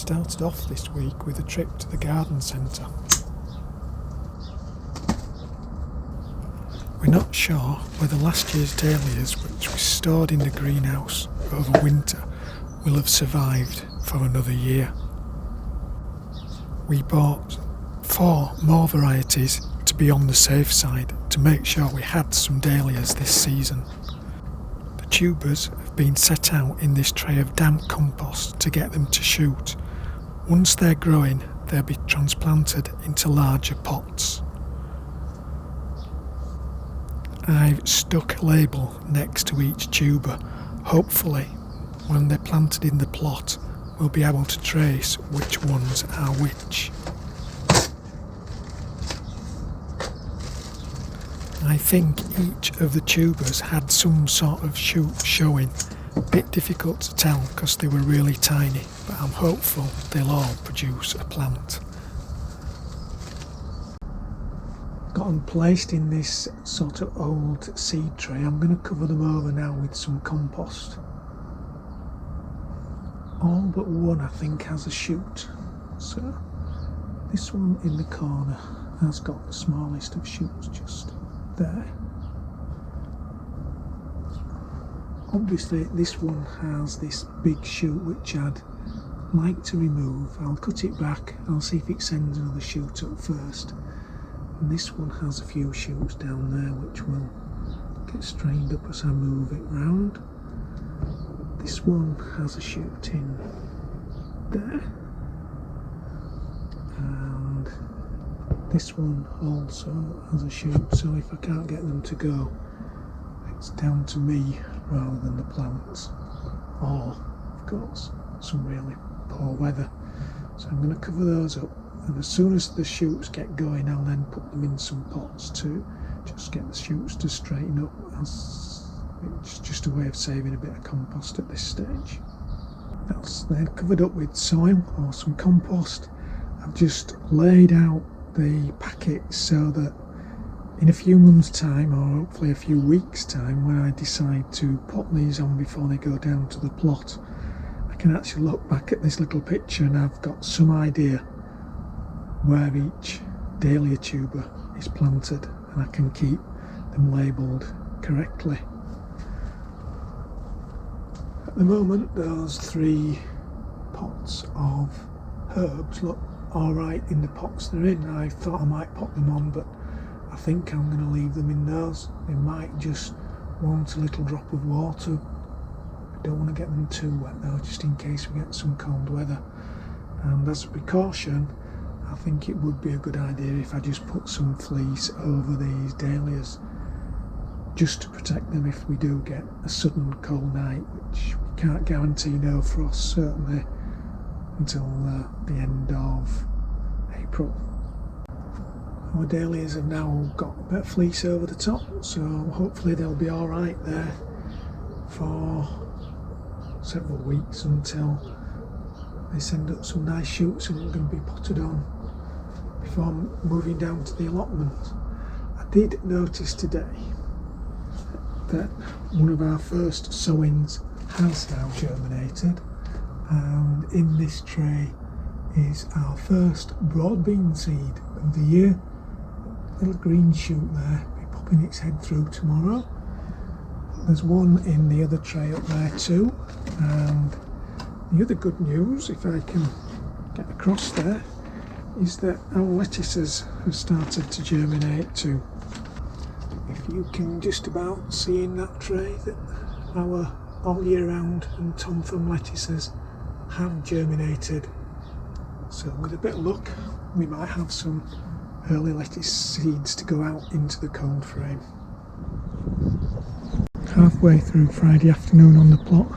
started off this week with a trip to the garden centre. We're not sure whether last year's dahlias, which were stored in the greenhouse over winter, will have survived for another year. We bought 4 more varieties to be on the safe side to make sure we had some dahlias this season. The tubers have been set out in this tray of damp compost to get them to shoot. Once they're growing, they'll be transplanted into larger pots. I've stuck a label next to each tuber. Hopefully, when they're planted in the plot, we'll be able to trace which ones are which. I think each of the tubers had some sort of shoot showing. A bit difficult to tell because they were really tiny, but I'm hopeful they'll all produce a plant. Got them placed in this sort of old seed tray. I'm going to cover them over now with some compost. All but one, I think, has a shoot. So this one in the corner has got the smallest of shoots just there. Obviously this one has this big shoot which I'd like to remove. I'll cut it back, I'll see if it sends another shoot up first. And this one has a few shoots down there which will get strained up as I move it round. This one has a shoot in there, and this one also has a shoot, so if I can't get them to go, it's down to me rather than the plants, or of course some really poor weather. So I'm going to cover those up, and as soon as the shoots get going, I'll then put them in some pots to just get the shoots to straighten up. It's just a way of saving a bit of compost at this stage. That's then covered up with soil or some compost. I've just laid out the packets so that in a few months' time, or hopefully a few weeks' time, when I decide to put these on before they go down to the plot, I can actually look back at this little picture and I've got some idea where each dahlia tuber is planted, and I can keep them labelled correctly. At the moment, those 3 pots of herbs look alright in the pots they're in. I thought I might put them on, but I think I'm going to leave them in those. They might just want a little drop of water. I don't want to get them too wet though, just in case we get some cold weather. And as a precaution, I think it would be a good idea if I just put some fleece over these dahlias, just to protect them if we do get a sudden cold night, which we can't guarantee no frost, certainly until the end of April. Our dahlias have now got a bit of fleece over the top, so hopefully they'll be alright there for several weeks until they send up some nice shoots and we're going to be potted on before moving down to the allotment. I did notice today that one of our first sowings has now germinated, and in this tray is our first broad bean seed of the year. Little green shoot there, be popping its head through tomorrow. There's one in the other tray up there too, and the other good news, if I can get across there, is that our lettuces have started to germinate too. If you can just about see in that tray that our all year round and Tom Thumb lettuces have germinated. So with a bit of luck, we might have some early lettuce seeds to go out into the cold frame. Halfway through Friday afternoon on the plot,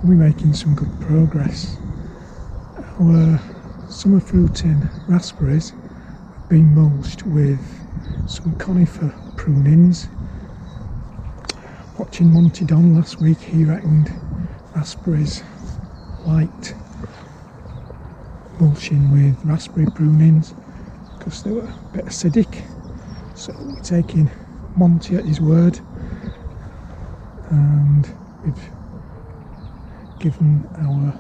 we're making some good progress. Our summer fruiting raspberries have been mulched with some conifer prunings. Watching Monty Don last week, he reckoned raspberries liked mulching with raspberry prunings because they were a bit acidic. So we're taking Monty at his word, and we've given our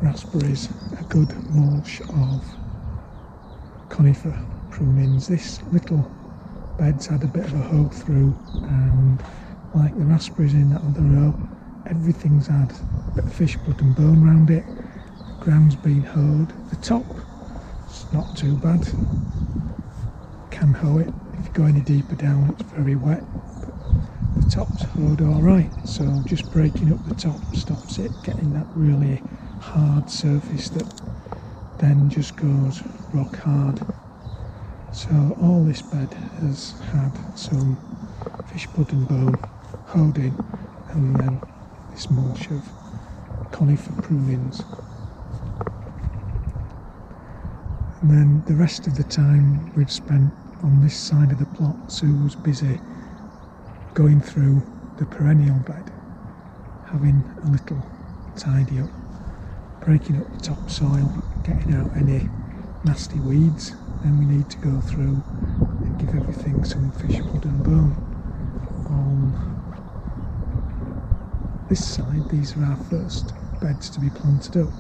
raspberries a good mulch of conifer prunings. This little bed's had a bit of a hoe through, and like the raspberries in that other row, everything's had a bit of fish blood and bone around it. The ground's been hoed. The top, it's not too bad. Can hoe it. If you go any deeper down, it's very wet. But the top's hoed alright, so just breaking up the top stops it getting that really hard surface that then just goes rock hard. So all this bed has had some fish blood and bone hoed in, and then this mulch of conifer prunings. And then the rest of the time we've spent on this side of the plot, Sue was busy going through the perennial bed, having a little tidy up, breaking up the topsoil, getting out any nasty weeds. Then we need to go through and give everything some fish blood and bone. On this side, these are our first beds to be planted up.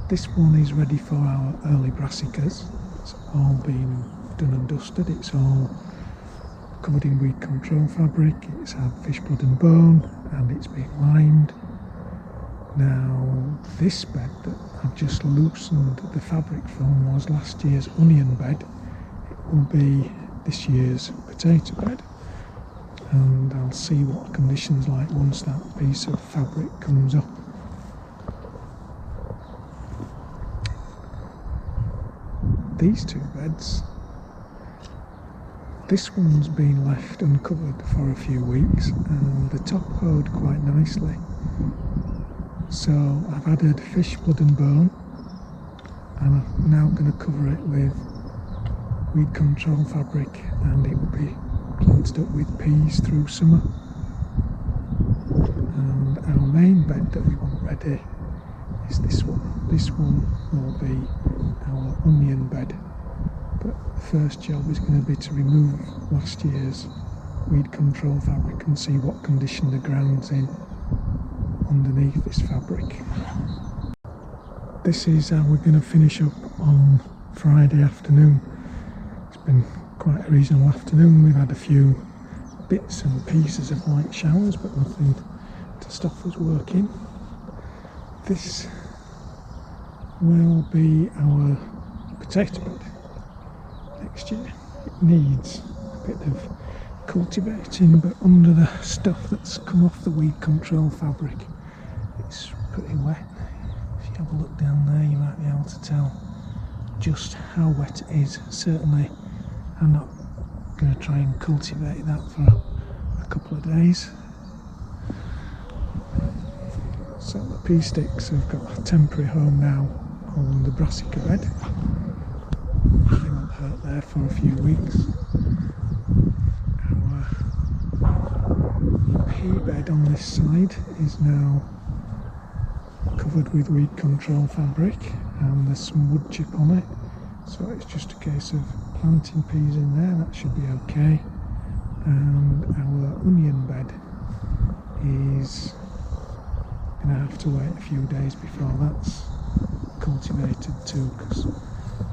This one is ready for our early brassicas. It's all been done and dusted. It's all covered in weed control fabric. It's had fish blood and bone, and it's been limed. Now this bed that I've just loosened the fabric from was last year's onion bed. It will be this year's potato bed, and I'll see what the conditions like once that piece of fabric comes up. These two beds, this one's been left uncovered for a few weeks and the top hoed quite nicely. So I've added fish blood and bone, and I'm now going to cover it with weed control fabric, and it will be planted up with peas through summer. And our main bed that we want ready is this one. This one will be our onion bed, but the first job is going to be to remove last year's weed control fabric and see what condition the ground's in underneath this fabric. This is how we're going to finish up on Friday afternoon. It's been quite a reasonable afternoon. We've had a few bits and pieces of light showers, but nothing to stop us working. This will be our potato bed next year. It needs a bit of cultivating, but under the stuff that's come off the weed control fabric, it's pretty wet. If you have a look down there, you might be able to tell just how wet it is. Certainly I'm not going to try and cultivate that for a couple of days. So the pea sticks have got a temporary home now on the brassica bed. They won't hurt there for a few weeks. Our pea bed on this side is now covered with weed control fabric, and there's some wood chip on it, so it's just a case of planting peas in there. That should be okay. And our onion bed is going to have to wait a few days before that's cultivated too, because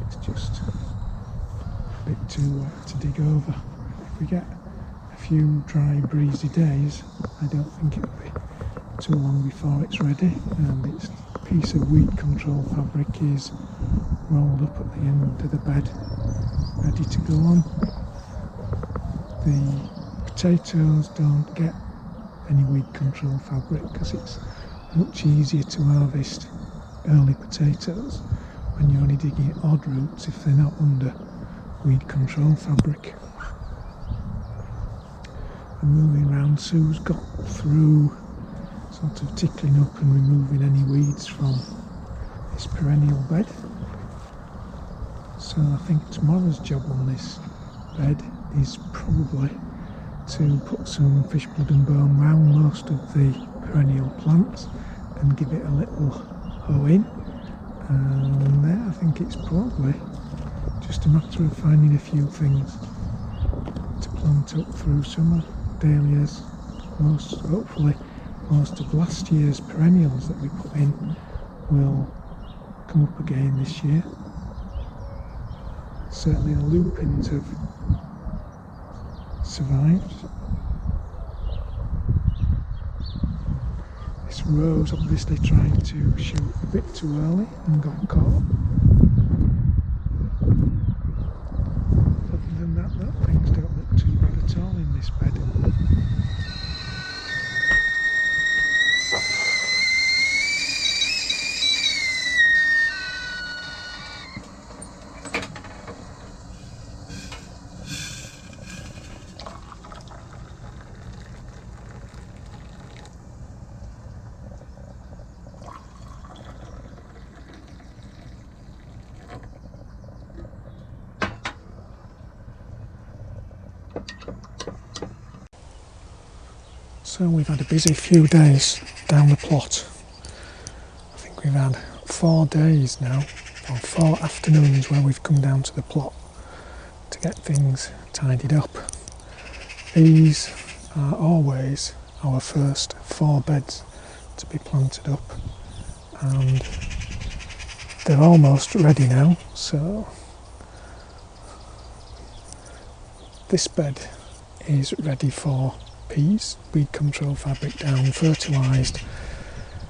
it's just a bit too wet to dig over. If we get a few dry breezy days, I don't think it'll be too long before it's ready, and its piece of weed control fabric is rolled up at the end of the bed, ready to go on. The potatoes don't get any weed control fabric because it's much easier to harvest early potatoes when you're only digging odd roots if they're not under weed control fabric. And moving around, Sue's got through sort of tickling up and removing any weeds from this perennial bed. So I think tomorrow's job on this bed is probably to put some fish blood and bone round most of the perennial plants and give it a little hoe in, and there I think it's probably just a matter of finding a few things to plant up through summer. Dahlias, hopefully most of last year's perennials that we put in will come up again this year. Certainly the lupins have survived. This rose obviously trying to shoot a bit too early and got caught. Other than that, things don't look too bad at all in this bed. So we've had a busy few days down the plot. I think we've had 4 days now, or 4 afternoons where we've come down to the plot to get things tidied up. These are always our first 4 beds to be planted up, and they're almost ready now. So this bed is ready for peas, weed control fabric down, fertilised,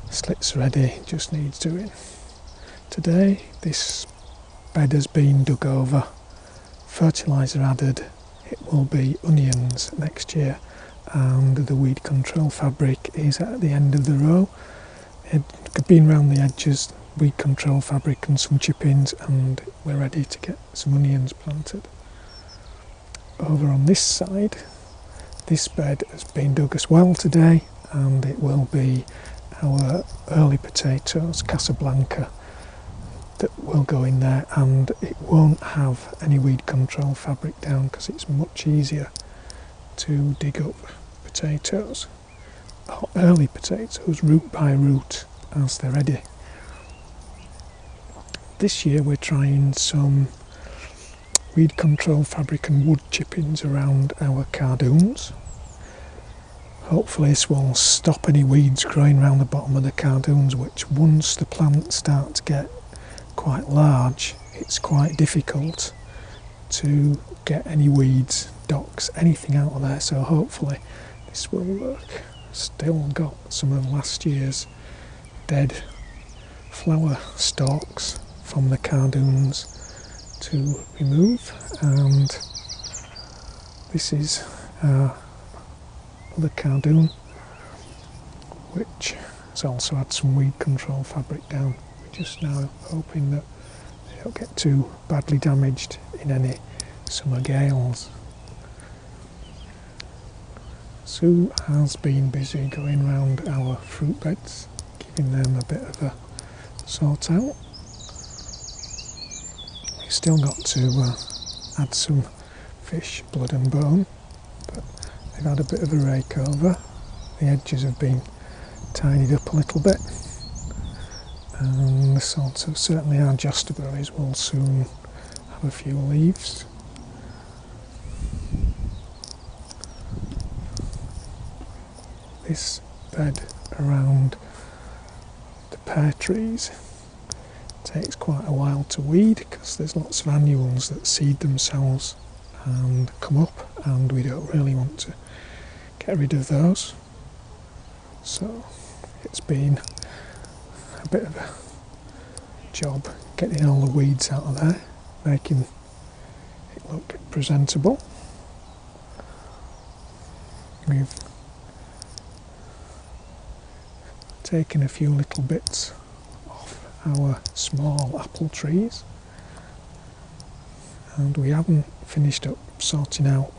slits ready, just needs doing. Today this bed has been dug over, fertiliser added, it will be onions next year, and the weed control fabric is at the end of the row. It had been round the edges, weed control fabric and some chip-ins, and we're ready to get some onions planted. Over on this side, this bed has been dug as well today, and it will be our early potatoes, Casablanca, that will go in there, and it won't have any weed control fabric down because it's much easier to dig up potatoes, or early potatoes, root by root, as they're ready. This year we're trying some weed control fabric and wood chippings around our cardoons. Hopefully this will stop any weeds growing around the bottom of the cardoons, which once the plants start to get quite large, it's quite difficult to get any weeds, docks, anything out of there. So hopefully this will work. Still got some of last year's dead flower stalks from the cardoons to remove, and this is the cardoon, which has also had some weed control fabric down. We're just now hoping that they don't get too badly damaged in any summer gales. Sue has been busy going round our fruit beds, giving them a bit of a sort out. We've still got to add some fish, blood and bone, but they've had a bit of a rake over. The edges have been tidied up a little bit, and the sort of, certainly our jostaberries will soon have a few leaves. This bed around the pear trees takes quite a while to weed because there's lots of annuals that seed themselves and come up, and we don't really want to get rid of those. So it's been a bit of a job getting all the weeds out of there, making it look presentable. We've taken a few little bits off our small apple trees, and we haven't finished up sorting out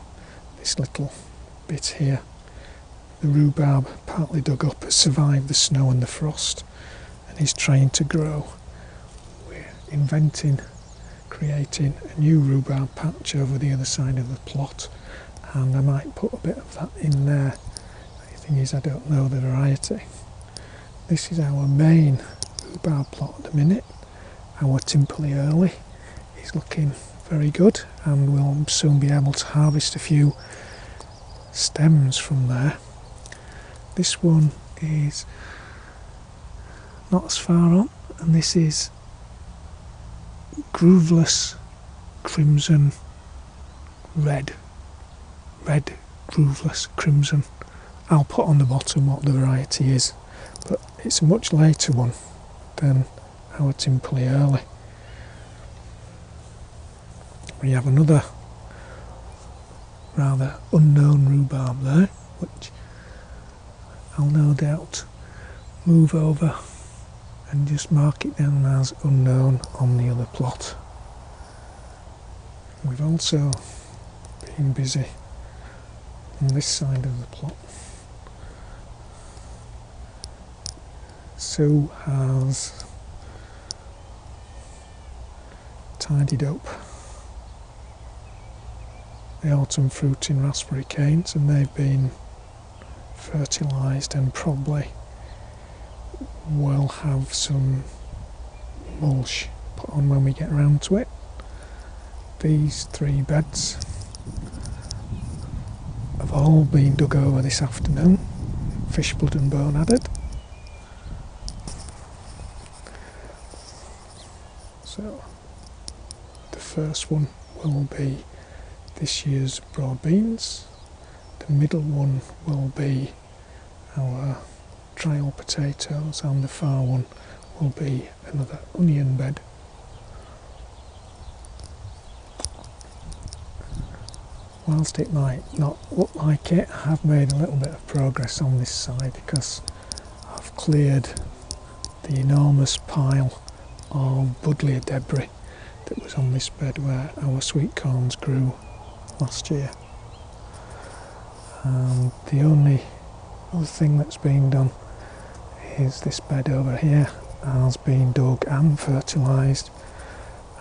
this little bit here. The rhubarb, partly dug up, has survived the snow and the frost and is trying to grow. We're creating a new rhubarb patch over the other side of the plot, and I might put a bit of that in there. The thing is, I don't know the variety. This is our main rhubarb plot at the minute. Our Timperley Early is looking very good, and we'll soon be able to harvest a few stems from there. This one is not as far on, and this is grooveless crimson red grooveless crimson. I'll put on the bottom what the variety is, but it's a much later one than our Timperley Early. We have another rather unknown rhubarb there, which I'll no doubt move over and just mark it down as unknown on the other plot. We've also been busy on this side of the plot. Sue has tidied up the autumn fruiting raspberry canes, and they've been fertilised and probably will have some mulch put on when we get round to it. These 3 beds have all been dug over this afternoon, fish blood and bone added. So the first one will be this year's broad beans, the middle one will be our trial potatoes, and the far one will be another onion bed. Whilst it might not look like it, I have made a little bit of progress on this side because I've cleared the enormous pile of buddleia debris that was on this bed where our sweet corns grew last year. And the only other thing that's been done is this bed over here has been dug and fertilised,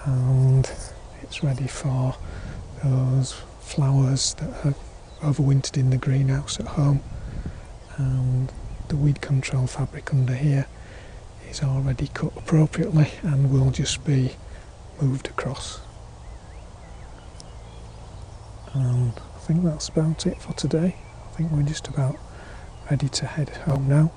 and it's ready for those flowers that are overwintered in the greenhouse at home, and the weed control fabric under here is already cut appropriately and will just be moved across. And I think that's about it for today. I think we're just about ready to head home now.